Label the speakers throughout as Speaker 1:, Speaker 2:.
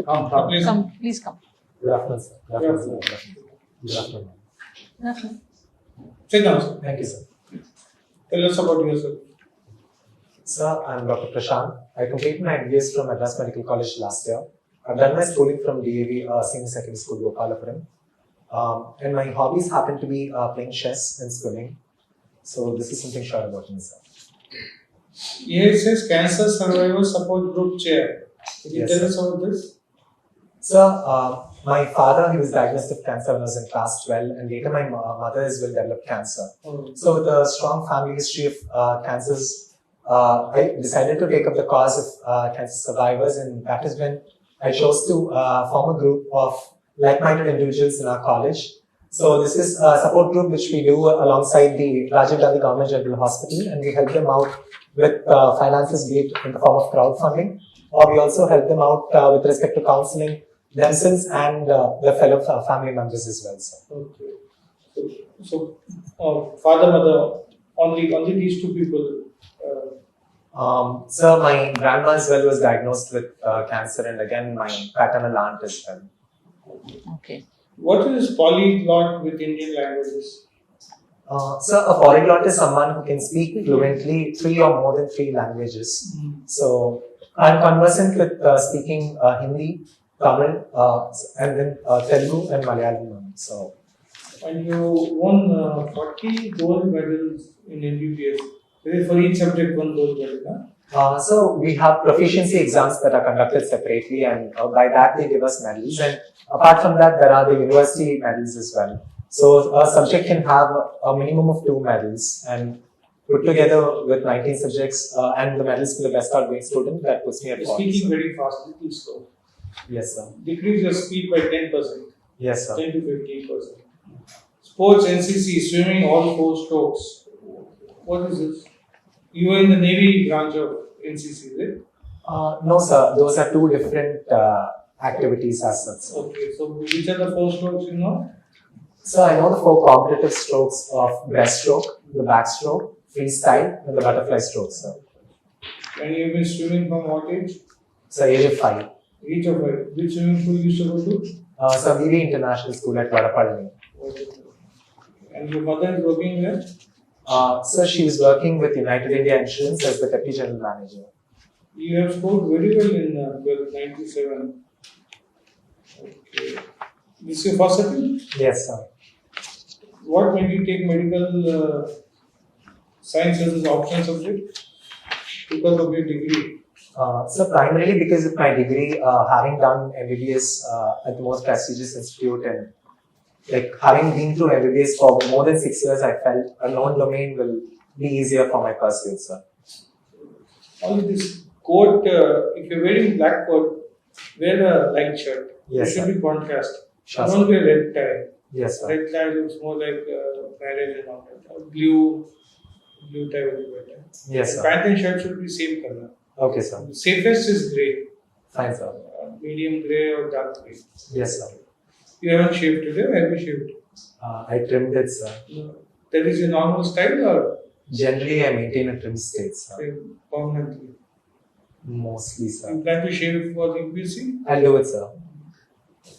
Speaker 1: Please.
Speaker 2: Come, please come.
Speaker 3: Good afternoon, sir. Good
Speaker 1: Good
Speaker 3: afternoon, sir. Good afternoon.
Speaker 2: Good afternoon.
Speaker 1: Sit down, sir.
Speaker 3: Thank you, sir.
Speaker 1: Tell us about yourself.
Speaker 3: Sir, I'm Dr. Prasanth. I completed my MBS from Madras Medical College last year. I've done my schooling from DAV Senior Secondary School, Gopalapuram. And my hobbies happen to be playing chess and swimming. So this is something short about me, sir.
Speaker 1: Here it says Cancer Survivor Support Group Chair. Can you
Speaker 3: Yes,
Speaker 1: tell
Speaker 3: sir.
Speaker 1: us about this?
Speaker 3: Sir, my father, he was diagnosed with cancer when I was in class 12, and later my mother as well developed cancer. So with a strong family history of cancers, I decided to take up the cause of cancer survivors, and that is when I chose to form a group of like-minded individuals in our college. So this is a support group which we do alongside the Rajiv Gandhi Government General Hospital, and we help them out with finances, be it in the form of crowdfunding, or we also help them out with respect to counseling themselves and their fellow family members as well, sir.
Speaker 1: Okay. So, father, mother, only these two people.
Speaker 3: Sir, my grandma as well was diagnosed with cancer, and again my paternal aunt as well.
Speaker 2: Okay.
Speaker 1: What is polyglot with Indian languages?
Speaker 3: Sir, a polyglot is someone who can speak fluently 3 or more than 3 languages. So, I'm conversant with speaking Hindi, Tamil, and then Telugu and Malayalam. So,
Speaker 1: And you won 40 gold medals in UPSC. For each subject, one gold medal.
Speaker 3: so we have proficiency exams that are conducted separately, and by that they give us medals. And apart from that, there are the university medals as well. So a subject can have a minimum of 2 medals, and put together with 19 subjects and the medals for the best outgoing student, that puts me at
Speaker 1: You're
Speaker 3: 40.
Speaker 1: speaking very fast, little slow.
Speaker 3: Yes, sir.
Speaker 1: Decrease your speed by 10%,
Speaker 3: Yes, sir.
Speaker 1: 10 to 15%. Sports, NCC, swimming, all 4 strokes. What is this? You were in the Navy branch of NCC, is it?
Speaker 3: No, sir. Those are 2 different activities as such, sir.
Speaker 1: Okay, so which are the 4 strokes you know?
Speaker 3: So I know the 4 competitive strokes of breaststroke, the backstroke, freestyle, and the butterfly stroke, sir.
Speaker 1: And you've been swimming from what age?
Speaker 3: So age of 5.
Speaker 1: Age of 5. Which swimming pool you used to go to?
Speaker 3: So VV International School at Vadapalani.
Speaker 1: Okay. And your mother is working there?
Speaker 3: So she was working with United India Insurance as the Deputy General Manager.
Speaker 1: You have scored very well in 97. Okay. This is your first attempt?
Speaker 3: Yes, sir.
Speaker 1: What made you take medical science as an optional subject? Because of your degree.
Speaker 3: So primarily because of my degree, having done MBBS at the most prestigious institute, and like having been through MBBS for more than 6 years, I felt a known domain will be easier for my pursuit, sir.
Speaker 1: Only this coat, if you're wearing black coat, wear a light shirt.
Speaker 3: Yes,
Speaker 1: it should
Speaker 3: sir.
Speaker 1: be contrast.
Speaker 3: Sure,
Speaker 1: Don't wear red tie.
Speaker 3: Yes, sir.
Speaker 1: Red tie looks more like marriage and all that. Blue tie will be better.
Speaker 3: Yes, sir.
Speaker 1: Pant and shirt should be same color.
Speaker 3: Okay, sir.
Speaker 1: The safest is grey.
Speaker 3: Fine, sir.
Speaker 1: Medium grey or dark grey.
Speaker 3: Yes, sir.
Speaker 1: You haven't shaved today, or have you shaved?
Speaker 3: I trimmed it, sir.
Speaker 1: No. That is your normal style or
Speaker 3: Generally, I maintain a trim state, sir.
Speaker 1: permanently?
Speaker 3: Mostly, sir.
Speaker 1: You plan to shave for the UPSC?
Speaker 3: I'll do it, sir.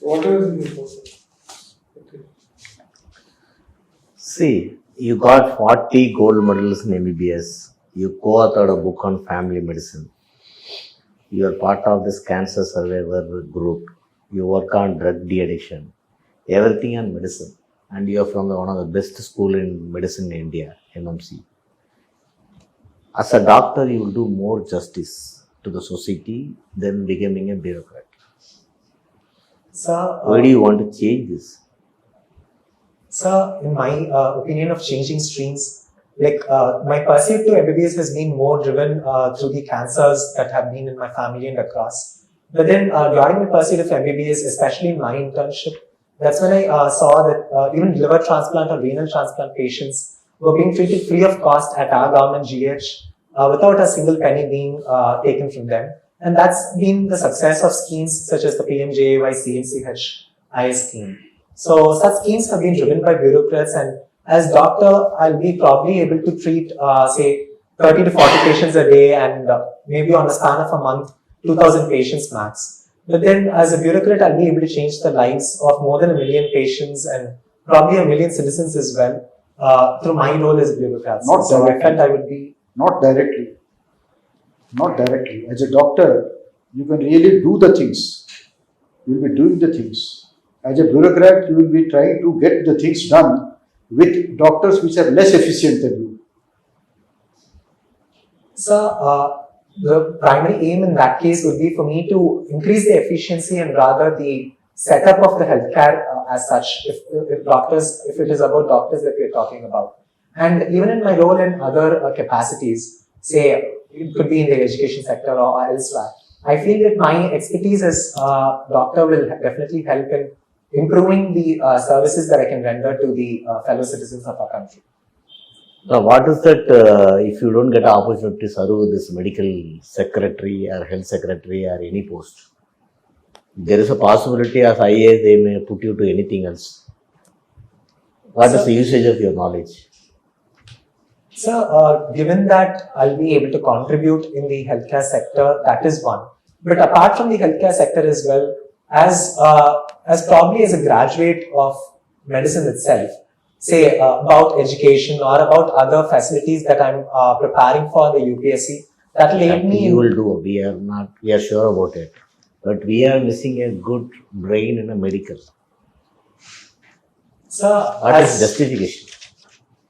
Speaker 1: Whatever is in your pocket. Okay.
Speaker 4: See, you got 40 gold medals in MBBS. You co-authored a book on family medicine. You are part of this cancer survivor group. You work on drug de-addiction. Everything on medicine. And you are from one of the best school in medicine in India, MMC. As a doctor, you will do more justice to the society than becoming a bureaucrat.
Speaker 3: Sir,
Speaker 4: Why do you want to change this?
Speaker 3: Sir, in my opinion of changing streams, like my pursuit to MBBS has been more driven through the cancers that have been in my family and across. But then during my pursuit of MBBS, especially in my internship, that's when I saw that even liver transplant or renal transplant patients were being treated free of cost at our government GH without a single penny being taken from them. And that's been the success of schemes such as the PMJAY CNCH IAS scheme. So such schemes have been driven by bureaucrats, and as doctor, I'll be probably able to treat, say, 30 to 40 patients a day, and maybe on a span of a month, 2,000 patients max. But then as a bureaucrat, I'll be able to change the lives of more than 1 million patients and probably 1 million citizens as well through my role as a bureaucrat.
Speaker 5: Not
Speaker 3: So I
Speaker 5: directly.
Speaker 3: felt I would be.
Speaker 5: Not directly. Not directly. As a doctor, you can really do the things. You will be doing the things. As a bureaucrat, you will be trying to get the things done with doctors which are less efficient than you.
Speaker 3: So the primary aim in that case would be for me to increase the efficiency and rather the setup of the healthcare as such, if it is about doctors that we are talking about. And even in my role in other capacities, say it could be in the education sector or elsewhere, I feel that my expertise as a doctor will definitely help in improving the services that I can render to the fellow citizens of our country.
Speaker 4: Now, what is that if you don't get an opportunity to serve this medical secretary or health secretary or any post? There is a possibility as IAS they may put you to anything else. What is the usage of your knowledge?
Speaker 3: So, given that I'll be able to contribute in the healthcare sector, that is one. But apart from the healthcare sector as well, as probably as a graduate of medicine itself, say about education or about other facilities that I'm preparing for the UPSC, that will aid me.
Speaker 4: You will do. We are sure about it. But we are missing a good brain in a medical.
Speaker 3: So,
Speaker 4: What is justification?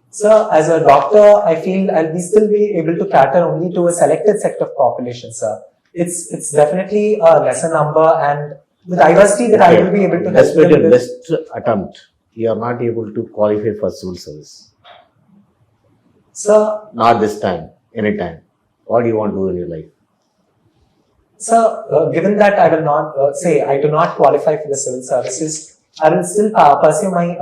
Speaker 3: So, as a doctor, I feel I'll still be able to cater only to a selected set of population, sir. It's definitely a lesser number, and the diversity that I will be able to help
Speaker 4: Despite
Speaker 3: them
Speaker 4: your
Speaker 3: with.
Speaker 4: best attempt, you are not able to qualify for civil service.
Speaker 3: So,
Speaker 4: Not this time, anytime. What do you want to do in your life?
Speaker 3: So, given that I will not say I do not qualify for the civil services, I will still pursue my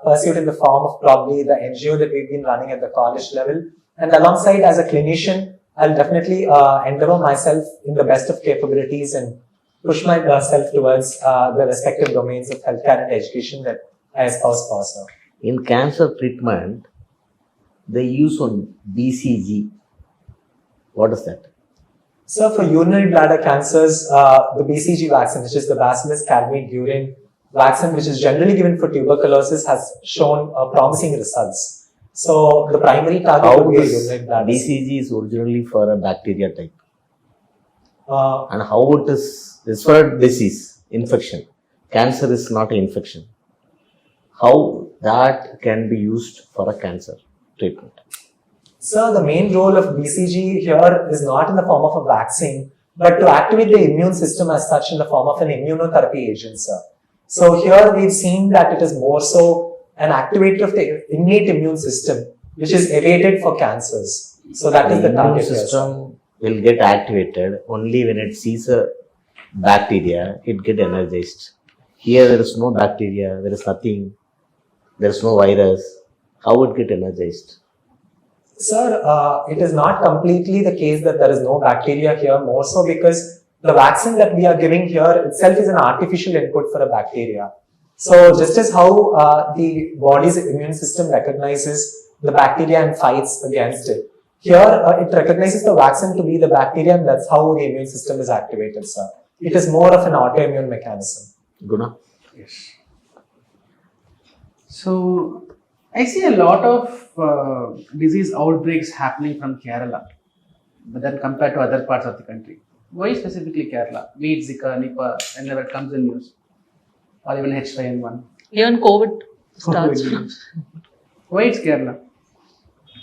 Speaker 3: pursuit in the form of probably the NGO that we've been running at the college level, and alongside as a clinician, I'll definitely endeavor myself in the best of capabilities and push myself towards the respective domains of healthcare and education that I espouse for, sir.
Speaker 4: In cancer treatment, they use on BCG. What is that?
Speaker 3: So, for urinary bladder cancers, the BCG vaccine, which is the Bacillus calmette-guerin vaccine, which is generally given for tuberculosis, has shown promising results. So, the primary target
Speaker 4: How
Speaker 3: would be
Speaker 4: this
Speaker 3: urinary bladder.
Speaker 4: BCG is originally for a bacteria type,
Speaker 3: Uh,
Speaker 4: and how it is, it's for a disease, infection. Cancer is not an infection. How that can be used for a cancer treatment?
Speaker 3: So, the main role of BCG here is not in the form of a vaccine, but to activate the immune system as such in the form of an immunotherapy agent, sir. So, here we've seen that it is more so an activator of the innate immune system, which is evaded for cancers. So, that is the
Speaker 4: immune
Speaker 3: target here, sir.
Speaker 4: system will get activated only when it sees a bacteria, it get energized. Here there is no bacteria, there is nothing, there is no virus. How it get energized?
Speaker 3: Sir, it is not completely the case that there is no bacteria here, more so because the vaccine that we are giving here itself is an artificial input for a bacteria. So, just as how the body's immune system recognizes the bacteria and fights against it, here it recognizes the vaccine to be the bacteria, and that's how the immune system is activated, sir. It is more of an autoimmune mechanism.
Speaker 4: Guna?
Speaker 6: Yes. So, I see a lot of disease outbreaks happening from Kerala, but then compared to other parts of the country. Why specifically Kerala? Be it Zika, Nipah, whenever it comes in news, or even H5N1.
Speaker 2: Even COVID starts from.
Speaker 6: Why it's Kerala?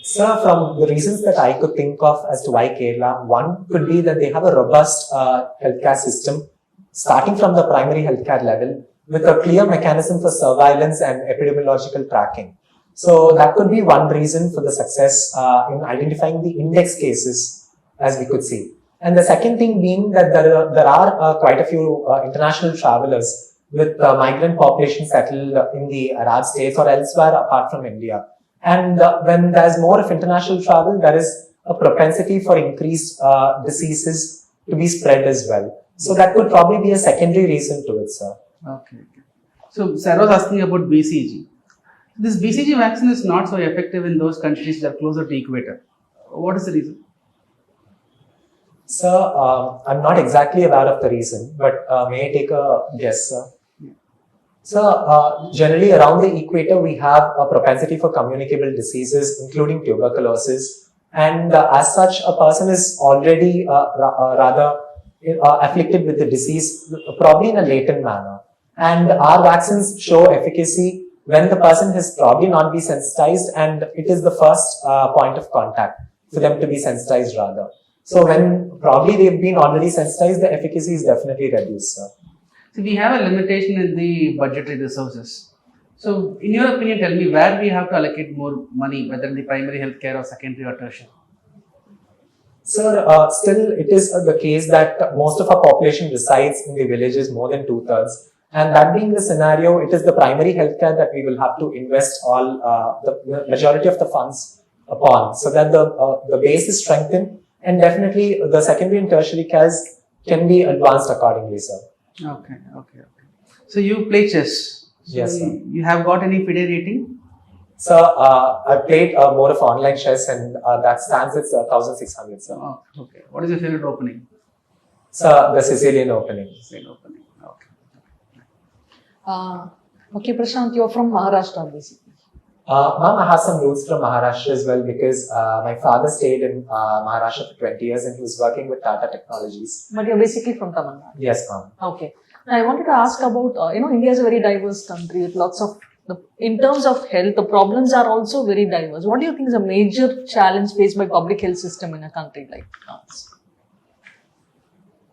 Speaker 3: Sir, from the reasons that I could think of as to why Kerala, one could be that they have a robust healthcare system, starting from the primary healthcare level, with a clear mechanism for surveillance and epidemiological tracking. So that could be one reason for the success in identifying the index cases, as we could see. And the second thing being that there are quite a few international travelers with migrant population settled in the Arab states or elsewhere apart from India. And when there's more of international travel, there is a propensity for increased diseases to be spread as well. So that could probably be a secondary reason to it, sir.
Speaker 6: Okay. So, Sarah was asking about BCG. This BCG vaccine is not so effective in those countries that are closer to equator. What is the reason?
Speaker 3: Sir, I'm not exactly aware of the reason, but may I take a guess, sir? So, generally around the equator, we have a propensity for communicable diseases, including tuberculosis. And as such, a person is already rather afflicted with the disease, probably in a latent manner. And our vaccines show efficacy when the person has probably not been sensitized, and it is the first point of contact for them to be sensitized rather. So when probably they've been already sensitized, the efficacy is definitely reduced, sir.
Speaker 6: So we have a limitation in the budgetary resources. So in your opinion, tell me where we have to allocate more money, whether in the primary healthcare or secondary or tertiary?
Speaker 3: Sir, still it is the case that most of our population resides in the villages, more than 2/3. And that being the scenario, it is the primary healthcare that we will have to invest all the majority of the funds upon, so that the base is strengthened, and definitely the secondary and tertiary cares can be advanced accordingly, sir.
Speaker 6: Okay. So you play chess. So
Speaker 3: Yes, sir.
Speaker 6: You have got any FIDE rating?
Speaker 3: So I played more of online chess, and that stands at 1,600, sir.
Speaker 6: Oh, okay. What is your favorite opening?
Speaker 3: So the Sicilian opening.
Speaker 6: Same opening. Okay.
Speaker 2: Okay, Prasanth, you're from Maharashtra basically.
Speaker 3: Ma'am, I have some roots from Maharashtra as well, because my father stayed in Maharashtra for 20 years and he was working with Tata Technologies.
Speaker 2: But you're basically from Tamil Nadu.
Speaker 3: Yes, ma'am.
Speaker 2: Okay. I wanted to ask about, India is a very diverse country with lots of, in terms of health, the problems are also very diverse. What do you think is a major challenge faced by public health system in a country like ours?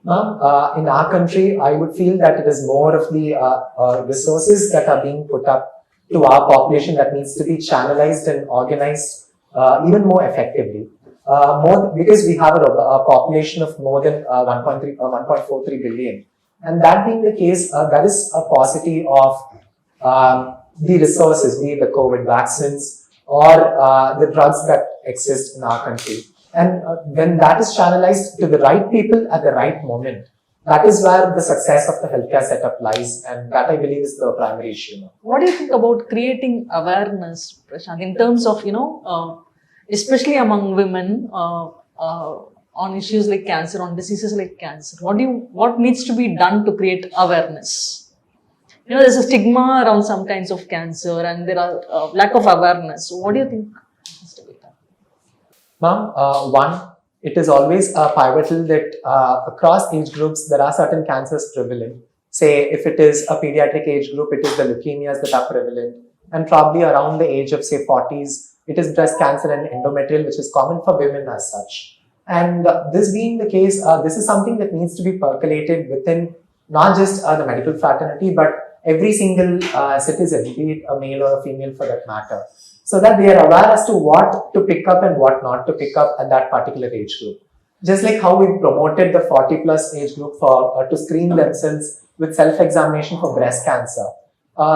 Speaker 3: Ma'am, in our country, I would feel that it is more of the resources that are being put up to our population that needs to be channelized and organized even more effectively. Because we have a population of more than 1.43 billion. And that being the case, that is a paucity of the resources, be it the COVID vaccines or the drugs that exist in our country. And when that is channelized to the right people at the right moment, that is where the success of the healthcare setup lies, and that I believe is the primary issue now.
Speaker 2: What do you think about creating awareness, Prasanth, in terms of, especially among women, on issues like cancer, on diseases like cancer? What needs to be done to create awareness? There's a stigma around some kinds of cancer, and there are lack of awareness. So what do you think has to be done?
Speaker 3: Ma'am, one, it is always pivotal that across age groups, there are certain cancers prevalent. Say, if it is a pediatric age group, it is the leukemias that are prevalent. And probably around the age of, say, 40s, it is breast cancer and endometrial, which is common for women as such. And this being the case, this is something that needs to be percolated within not just the medical fraternity, but every single citizen, be it a male or a female for that matter, so that they are aware as to what to pick up and what not to pick up at that particular age group. Just like how we promoted the 40 plus age group for to screen themselves with self-examination for breast cancer.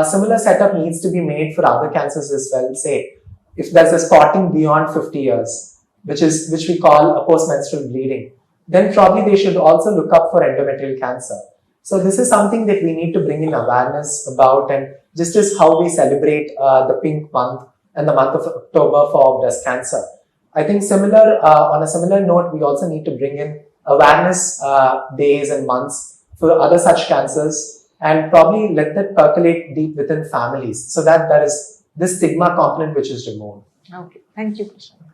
Speaker 3: Similar setup needs to be made for other cancers as well. Say, if there's a spotting beyond 50 years, which we call a post-menstrual bleeding, then probably they should also look up for endometrial cancer. So this is something that we need to bring in awareness about, and just as how we celebrate the pink month and the month of October for breast cancer. I think on a similar note, we also need to bring in awareness days and months for other such cancers, and probably let that percolate deep within families, so that there is this stigma component which is removed.
Speaker 2: Okay, thank you, Prasanth.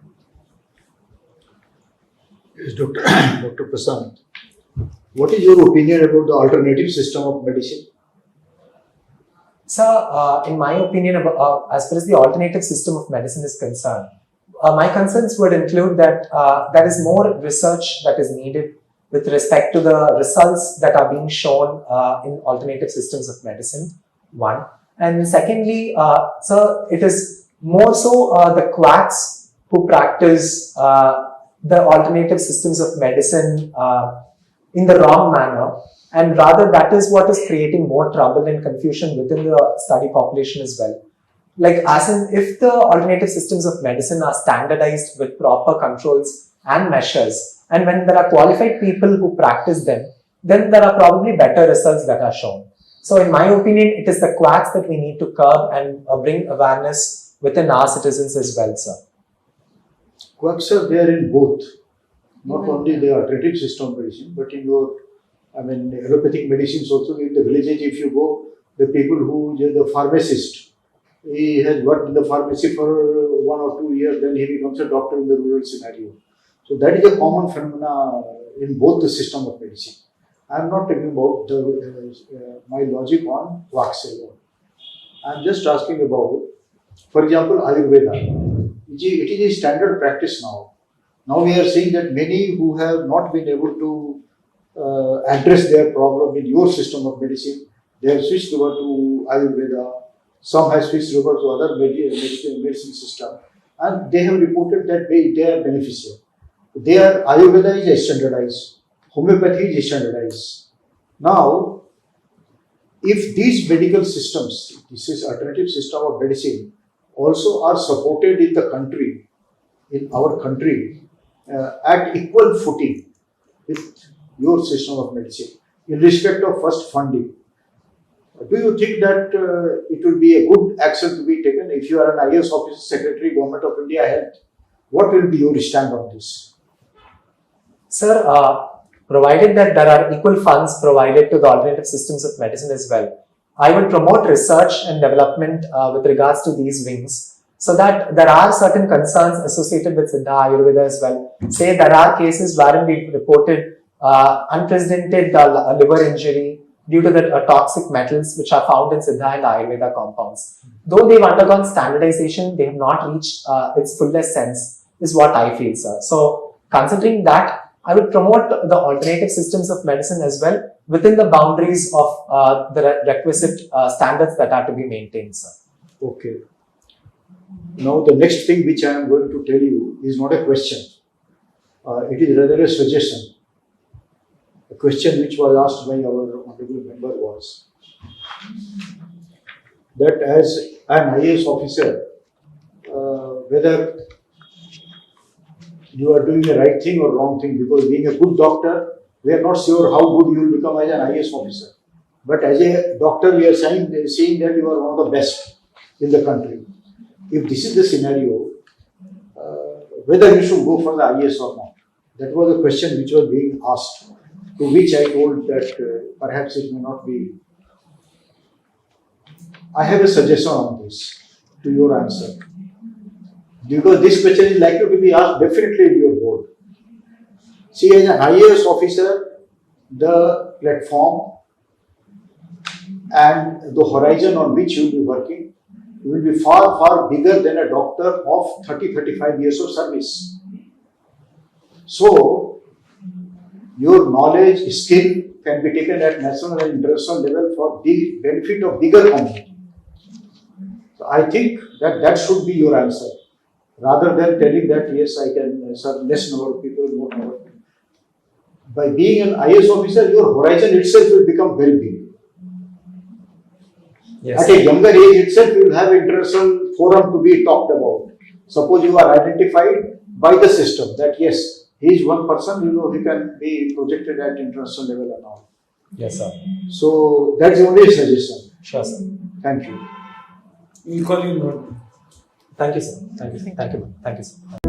Speaker 5: Yes, Dr. Prasanth, what is your opinion about the alternative system of medicine?
Speaker 3: So, in my opinion, as far as the alternative system of medicine is concerned, my concerns would include that there is more research that is needed with respect to the results that are being shown in alternative systems of medicine, one. And secondly, so it is more so the quacks who practice the alternative systems of medicine in the wrong manner, and rather that is what is creating more trouble and confusion within the study population as well. Like, as in, if the alternative systems of medicine are standardized with proper controls and measures, and when there are qualified people who practice them, then there are probably better results that are shown. So in my opinion, it is the quacks that we need to curb and bring awareness within our citizens as well, sir.
Speaker 5: Quacks are there in both. Not
Speaker 2: Even,
Speaker 5: only the alternative system of medicine, but in your, allopathic medicines also in the villages, if you go, the people who, the pharmacist, he has worked in the pharmacy for 1 or 2 years, then he becomes a doctor in the rural scenario. So that is a common phenomena in both the system of medicine. I am not talking about my logic on wax alone. I am just asking about, for example, Ayurveda. It is a standard practice now. Now we are seeing that many who have not been able to address their problem in your system of medicine, they have switched over to Ayurveda. Some have switched over to other medicine system, and they have reported that they are beneficial. Ayurveda is standardized, homeopathy is standardized. Now, if these medical systems, this is alternative system of medicine, also are supported in the country, in our country, at equal footing with your system of medicine, in respect of first funding, do you think that it will be a good action to be taken if you are an IAS officer, Secretary, Government of India Health? What will be your stand on this?
Speaker 3: Sir, provided that there are equal funds provided to the alternative systems of medicine as well, I would promote research and development with regards to these wings, so that there are certain concerns associated with Siddha Ayurveda as well. Say there are cases wherein we've reported unprecedented liver injury due to the toxic metals which are found in Siddha and Ayurveda compounds. Though they've undergone standardization, they have not reached its fullest sense, is what I feel, sir. So, considering that, I would promote the alternative systems of medicine as well within the boundaries of the requisite standards that are to be maintained, sir.
Speaker 5: Okay. Now, the next thing which I am going to tell you is not a question. It is rather a suggestion. A question which was asked by our honorable member was that as an IAS officer, whether you are doing the right thing or wrong thing, because being a good doctor, we are not sure how good you will become as an IAS officer. But as a doctor, we are saying that you are one of the best in the country. If this is the scenario, whether you should go for the IAS or not, that was the question which was being asked, to which I told that perhaps it may not be. I have a suggestion on this to your answer, because this question is likely to be asked definitely in your board. See, as an IAS officer, the platform and the horizon on which you will be working will be far, far bigger than a doctor of 30-35 years of service. So, your knowledge, skill can be taken at national and international level for the benefit of bigger community. So, I think that should be your answer, rather than telling that yes, I can serve less number of people, more number of people. By being an IAS officer, your horizon itself will become very big.
Speaker 3: Yes.
Speaker 5: At a younger age itself, you will have international forum to be talked about. Suppose you are identified by the system that yes, he is one person, he can be projected at international level and all.
Speaker 3: Yes, sir.
Speaker 5: So that's the only suggestion.
Speaker 3: Sure, sir.
Speaker 5: Thank you.
Speaker 1: We'll call you.
Speaker 3: Thank you, sir. Thank you. Thank you. Thank you, sir.